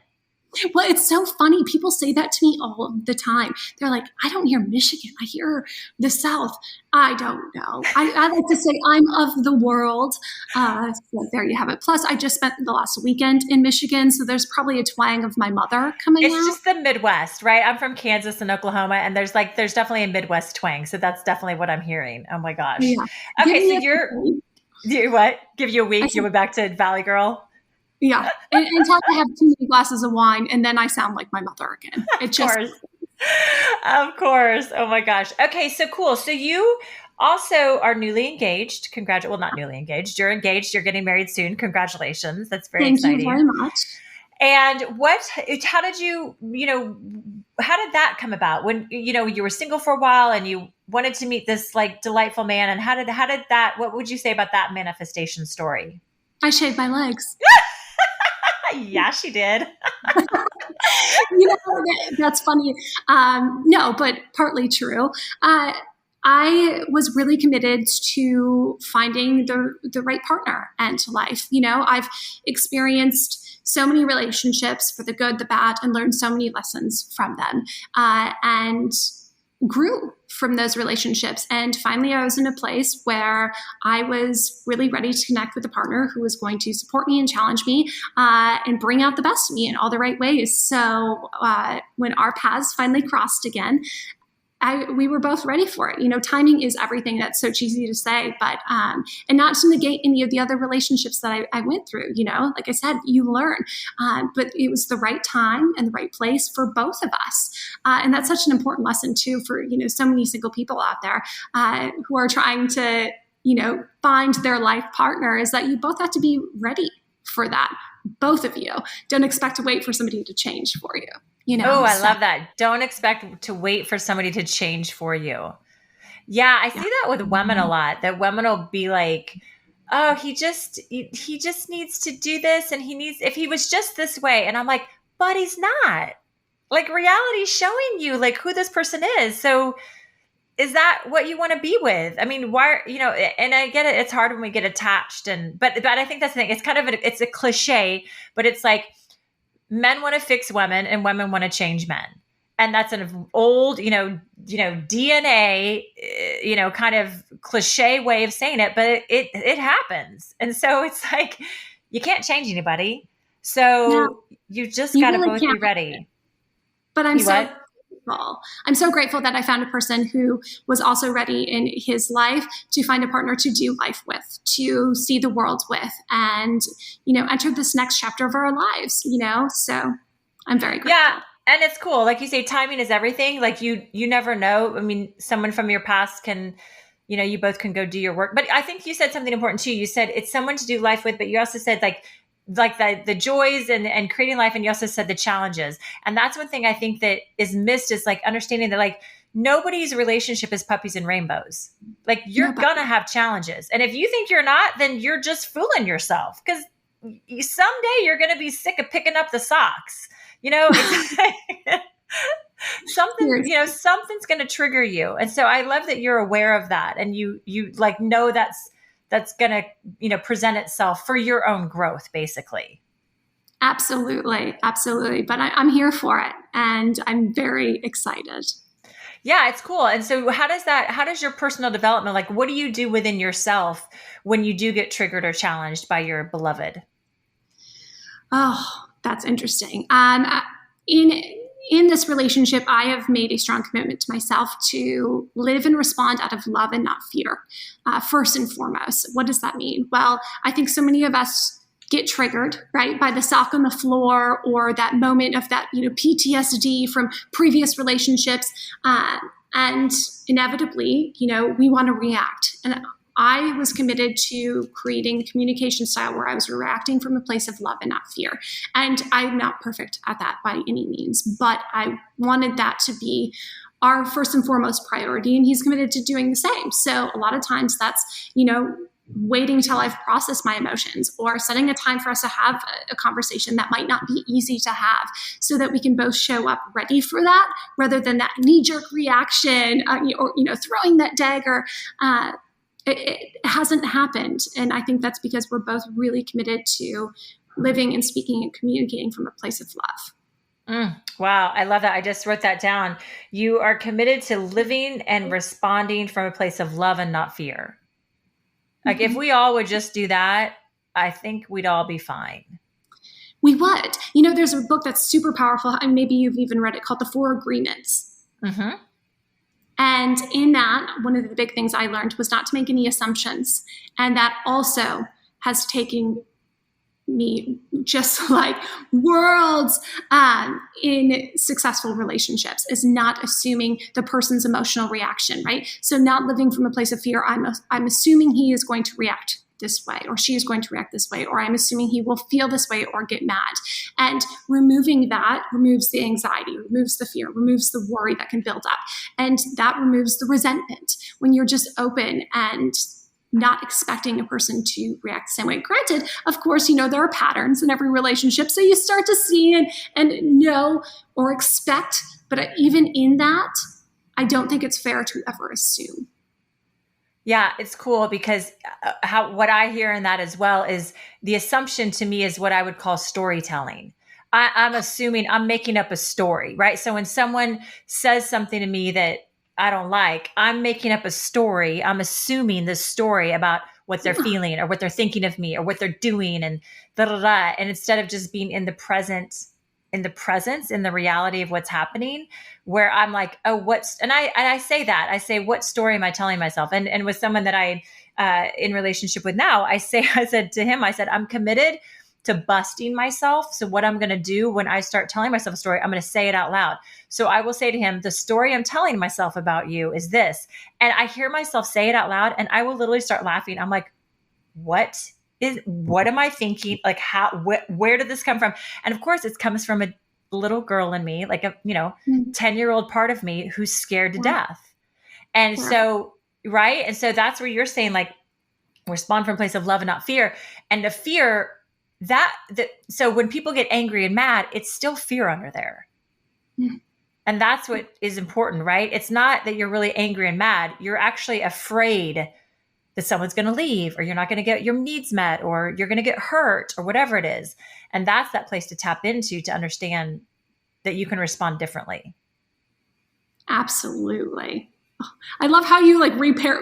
Speaker 2: Well, it's so funny. People say that to me all the time. They're like, I don't hear Michigan. I hear the South. I don't know. I like to say I'm of the world. So there you have it. Plus, I just spent the last weekend in Michigan, so there's probably a twang of my mother coming out.
Speaker 1: It's just the Midwest, right? I'm from Kansas and Oklahoma, and there's definitely a Midwest twang. So that's definitely what I'm hearing. Oh my gosh. Yeah. Okay, so you what? Give you a week. You'll be back to Valley Girl.
Speaker 2: Yeah. Until I have too many glasses of wine, and then I sound like my mother again.
Speaker 1: Of course. Oh my gosh. Okay. So cool. So you also are newly engaged. Well, not newly engaged. You're engaged. You're getting married soon. Congratulations. That's very exciting.
Speaker 2: Thank you very much.
Speaker 1: And how did that come about when, you were single for a while and you wanted to meet this like delightful man? And what would you say about that manifestation story?
Speaker 2: I shaved my legs.
Speaker 1: Yeah, she did.
Speaker 2: That's funny. No, but partly true. I was really committed to finding the right partner and to life. I've experienced so many relationships for the good, the bad, and learned so many lessons from them. And grew from those relationships. And finally, I was in a place where I was really ready to connect with a partner who was going to support me and challenge me and bring out the best of me in all the right ways. So when our paths finally crossed again, we were both ready for it. Timing is everything. That's so cheesy to say, but, and not to negate any of the other relationships that I went through, like I said, you learn, but it was the right time and the right place for both of us. And that's such an important lesson too, for, so many single people out there, who are trying to, find their life partner, is that you both have to be ready for that. Both of you don't expect to wait for somebody to change for you.
Speaker 1: I love that. Don't expect to wait for somebody to change for you. Yeah, I see that with women a lot. That women will be like, "Oh, he just needs to do this, and if he was just this way." And I'm like, "But he's not. Like, reality's showing you like who this person is. So is that what you want to be with? I mean, why, and I get it. It's hard when we get attached but I think that's the thing. It's kind of it's a cliche, but it's like, men want to fix women and women want to change men. And that's an old, DNA, kind of cliche way of saying it, but it happens. And so it's like, you can't change anybody. So you just got to both be ready.
Speaker 2: But I'm so grateful that I found a person who was also ready in his life to find a partner to do life with, to see the world with, and, enter this next chapter of our lives, so I'm very grateful.
Speaker 1: Yeah. And it's cool. Like you say, timing is everything. Like you never know. I mean, someone from your past can, you both can go do your work. But I think you said something important too. You said it's someone to do life with, but you also said like the joys and creating life. And you also said the challenges. And that's one thing I think that is missed, is like understanding that like nobody's relationship is puppies and rainbows. Like you're going to have challenges. And if you think you're not, then you're just fooling yourself, because someday you're going to be sick of picking up the socks. Something's going to trigger you. And so I love that you're aware of that. And you like know that's going to, present itself for your own growth, basically.
Speaker 2: Absolutely. Absolutely. But I'm here for it. And I'm very excited.
Speaker 1: Yeah, it's cool. And so how does your personal development, like what do you do within yourself when you do get triggered or challenged by your beloved?
Speaker 2: Oh, that's interesting. In this relationship, I have made a strong commitment to myself to live and respond out of love and not fear. First and foremost, what does that mean? Well, I think so many of us get triggered, right, by the sock on the floor or that moment of that, PTSD from previous relationships. And inevitably, we want to react. And I was committed to creating a communication style where I was reacting from a place of love and not fear. And I'm not perfect at that by any means, but I wanted that to be our first and foremost priority. And he's committed to doing the same. So a lot of times that's, waiting till I've processed my emotions, or setting a time for us to have a conversation that might not be easy to have, so that we can both show up ready for that, rather than that knee-jerk reaction, or throwing that dagger. It hasn't happened. And I think that's because we're both really committed to living and speaking and communicating from a place of love.
Speaker 1: Wow. I love that. I just wrote that down. You are committed to living and responding from a place of love and not fear. Like if we all would just do that, I think we'd all be fine.
Speaker 2: We would. There's a book that's super powerful, and maybe you've even read it, called The Four Agreements. Mm-hmm. And in that, one of the big things I learned was not to make any assumptions. And that also has taken me just like worlds in successful relationships, is not assuming the person's emotional reaction, right? So not living from a place of fear. I'm assuming he is going to react this way, or she is going to react this way, or I'm assuming he will feel this way or get mad. And removing that removes the anxiety, removes the fear, removes the worry that can build up. And that removes the resentment when you're just open and not expecting a person to react the same way. Granted, of course, there are patterns in every relationship. So you start to see and know or expect. But even in that, I don't think it's fair to ever assume.
Speaker 1: Yeah, it's cool because what I hear in that as well is the assumption to me is what I would call storytelling. I'm assuming I'm making up a story, right? So when someone says something to me that I don't like, I'm making up a story. I'm assuming this story about what they're feeling or what they're thinking of me or what they're doing and da da da. And instead of just being in the presence, in the reality of what's happening, where I'm like, oh, and I say that, I say, what story am I telling myself? And with someone that I, in relationship with now, I said to him, I said, I'm committed to busting myself. So what I'm going to do when I start telling myself a story, I'm going to say it out loud. So I will say to him, the story I'm telling myself about you is this. And I hear myself say it out loud and I will literally start laughing. I'm like, what am I thinking? Like where did this come from? And of course it comes from a little girl in me, like a, 10-year-old part of me who's scared to death. And so, right. And so that's where you're saying like, respond from a place of love and not fear. And the fear so when people get angry and mad, it's still fear under there. And that's what is important, right? It's not that you're really angry and mad. You're actually afraid that someone's going to leave or you're not going to get your needs met or you're going to get hurt or whatever it is. And that's that place to tap into to understand that you can respond differently.
Speaker 2: Absolutely. I love how you like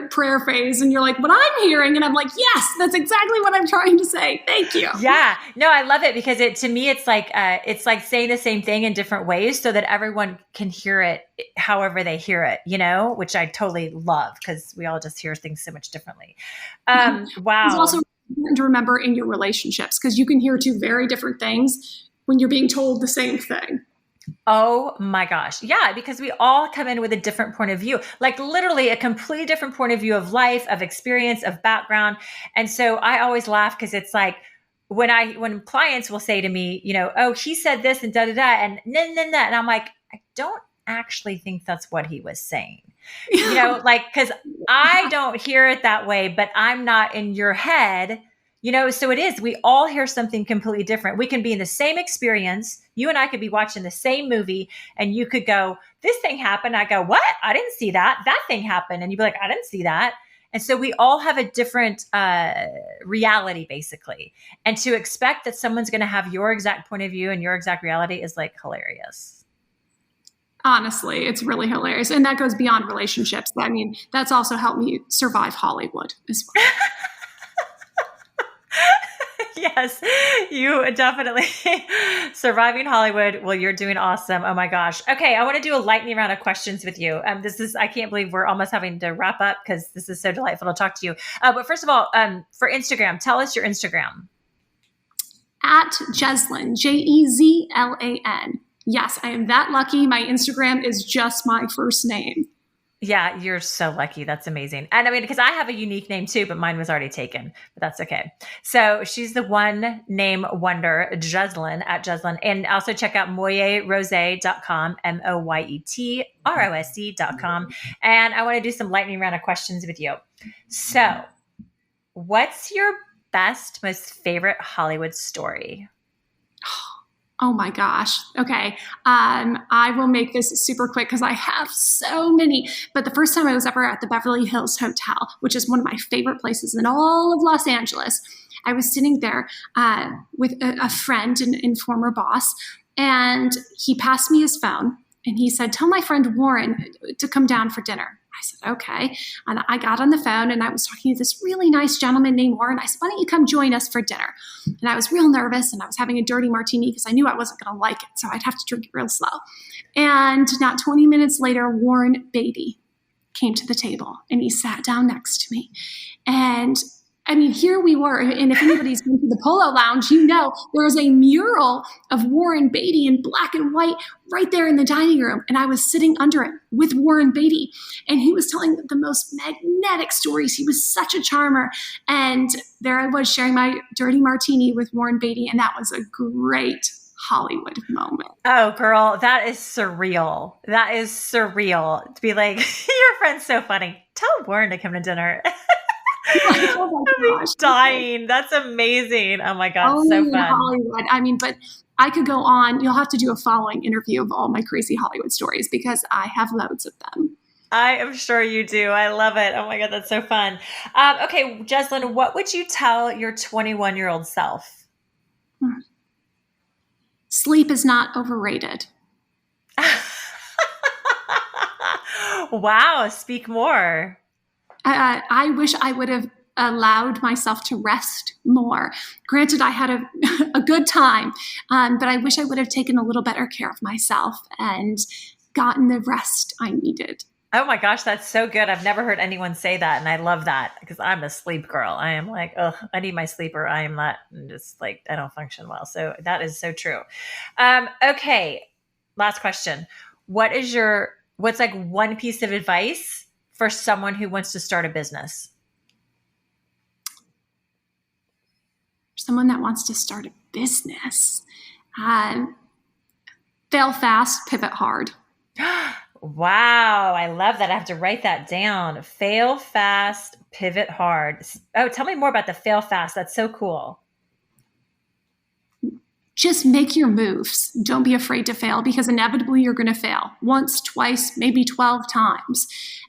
Speaker 2: paraphrase and you're like, what I'm hearing. And I'm like, yes, that's exactly what I'm trying to say. Thank you.
Speaker 1: Yeah, no, I love it because to me, it's like saying the same thing in different ways so that everyone can hear it however they hear it, which I totally love because we all just hear things so much differently. Wow.
Speaker 2: It's also important to remember in your relationships because you can hear two very different things when you're being told the same thing.
Speaker 1: Oh my gosh. Yeah. Because we all come in with a different point of view, like literally a completely different point of view of life, of experience, of background. And so I always laugh because it's like when clients will say to me, oh, he said this and da, da, da, and nah, nah, nah. And I'm like, I don't actually think that's what he was saying, cause I don't hear it that way, but I'm not in your head. So it is, we all hear something completely different. We can be in the same experience. You and I could be watching the same movie and you could go, this thing happened. I go, what? I didn't see that. That thing happened. And you'd be like, I didn't see that. And so we all have a different reality, basically. And to expect that someone's going to have your exact point of view and your exact reality is like hilarious.
Speaker 2: Honestly, it's really hilarious. And that goes beyond relationships. I mean, that's also helped me survive Hollywood as well.
Speaker 1: Yes, you definitely surviving Hollywood. Well, you're doing awesome. Oh my gosh. Okay. I want to do a lightning round of questions with you. I can't believe we're almost having to wrap up because this is so delightful to talk to you. But first of all, for Instagram, tell us your Instagram.
Speaker 2: At Jezlan, Jezlan. Yes, I am that lucky. My Instagram is just my first name.
Speaker 1: Yeah, you're so lucky. That's amazing. And I mean, because I have a unique name too, but mine was already taken, but that's okay. So she's the one name wonder, Jezlan at Jezlan. And also check out moyetrose.com, MOYETROSE.com. And I want to do some lightning round of questions with you. So what's your best, most favorite Hollywood story?
Speaker 2: Oh my gosh. Okay. I will make this super quick because I have so many. But the first time I was ever at the Beverly Hills Hotel, which is one of my favorite places in all of Los Angeles, I was sitting there with a friend and former boss, and he passed me his phone and he said, tell my friend Warren to come down for dinner. I said, okay. And I got on the phone and I was talking to this really nice gentleman named Warren. I said, why don't you come join us for dinner? And I was real nervous and I was having a dirty martini because I knew I wasn't going to like it. So I'd have to drink it real slow. And not 20 minutes later, Warren Beatty came to the table and he sat down next to me. And I mean, here we were. And if anybody's been to the Polo Lounge, there is a mural of Warren Beatty in black and white right there in the dining room. And I was sitting under it with Warren Beatty. And he was telling the most magnetic stories. He was such a charmer. And there I was sharing my dirty martini with Warren Beatty. And that was a great Hollywood moment.
Speaker 1: Oh, girl, that is surreal. That is surreal to be like, your friend's so funny. Tell Warren to come to dinner.
Speaker 2: Oh my gosh.
Speaker 1: I'm dying. That's amazing. Oh my God.
Speaker 2: Only
Speaker 1: So
Speaker 2: in
Speaker 1: fun.
Speaker 2: Hollywood. I mean, but I could go on. You'll have to do a following interview of all my crazy Hollywood stories because I have loads of them.
Speaker 1: I am sure you do. I love it. Oh my God. That's so fun. Okay. Jezlan, what would you tell your 21-year-old self?
Speaker 2: Sleep is not overrated.
Speaker 1: Wow. Speak more.
Speaker 2: I wish I would have allowed myself to rest more. Granted, I had a good time, but I wish I would have taken a little better care of myself and gotten the rest I needed.
Speaker 1: Oh my gosh, that's so good. I've never heard anyone say that. And I love that because I'm a sleep girl. I am like, oh, I need my sleeper. I am not just like, I don't function well. So that is so true. Okay. Last question. What's like one piece of advice for someone who wants to start a business?
Speaker 2: Someone that wants to start a business, fail fast, pivot hard.
Speaker 1: Wow, I love that. I have to write that down. Fail fast, pivot hard. Oh, tell me more about the fail fast. That's so cool.
Speaker 2: Just make your moves. Don't be afraid to fail because inevitably you're going to fail once, twice, maybe 12 times.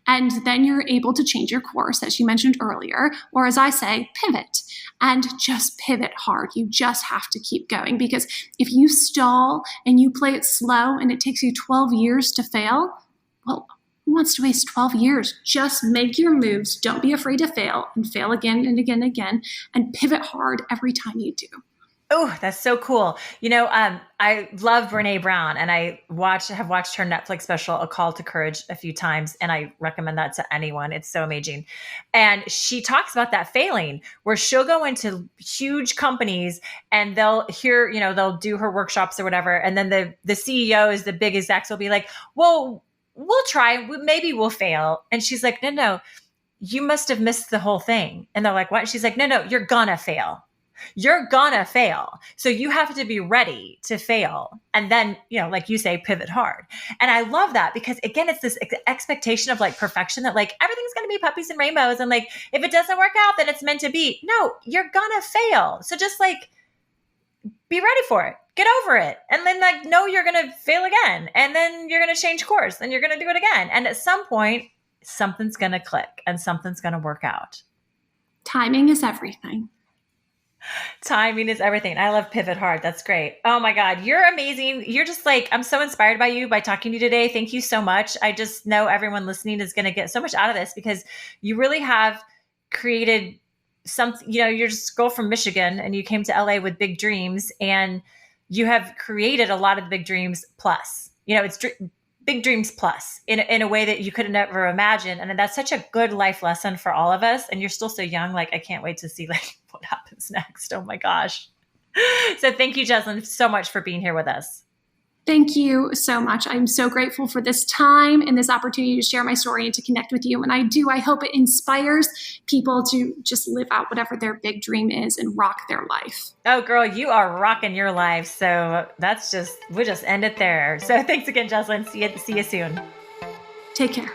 Speaker 2: And then you're able to change your course, as you mentioned earlier, or as I say, pivot and just pivot hard. You just have to keep going because if you stall and you play it slow and it takes you 12 years to fail, well, who wants to waste 12 years? Just make your moves. Don't be afraid to fail and fail again and again and again and pivot hard every time you do.
Speaker 1: Oh, that's so cool. I love Brene Brown and I have watched her Netflix special, A Call to Courage, a few times. And I recommend that to anyone. It's so amazing. And she talks about that failing where she'll go into huge companies and they'll do her workshops or whatever. And then the CEOs, the big execs will be like, well, we'll try, maybe we'll fail. And she's like, no, you must have missed the whole thing. And they're like, what? She's like, no, you're gonna fail. You're gonna fail. So you have to be ready to fail. And then, like you say, pivot hard. And I love that because again, it's this expectation of like perfection that like everything's going to be puppies and rainbows. And like, if it doesn't work out, then it's meant to be. No, you're gonna fail. So just like be ready for it. Get over it. And then like, no, you're going to fail again. And then you're going to change course and you're going to do it again. And at some point, something's going to click and something's going to work out.
Speaker 2: Timing is everything.
Speaker 1: Timing is everything. I love pivot hard. That's great. Oh my God. You're amazing. You're just like, I'm so inspired by you by talking to you today. Thank you so much. I just know everyone listening is going to get so much out of this because you really have created something, you're just a girl from Michigan and you came to LA with big dreams and you have created a lot of the big dreams plus, it's big dreams plus in a way that you could have never imagined. And that's such a good life lesson for all of us. And you're still so young. Like, I can't wait to see like what happens next. Oh my gosh. So thank you, Jezlan, so much for being here with us.
Speaker 2: Thank you so much. I'm so grateful for this time and this opportunity to share my story and to connect with you. And I hope it inspires people to just live out whatever their big dream is and rock their life.
Speaker 1: Oh, girl, you are rocking your life. So we'll just end it there. So thanks again, Jezlan. See you soon.
Speaker 2: Take care.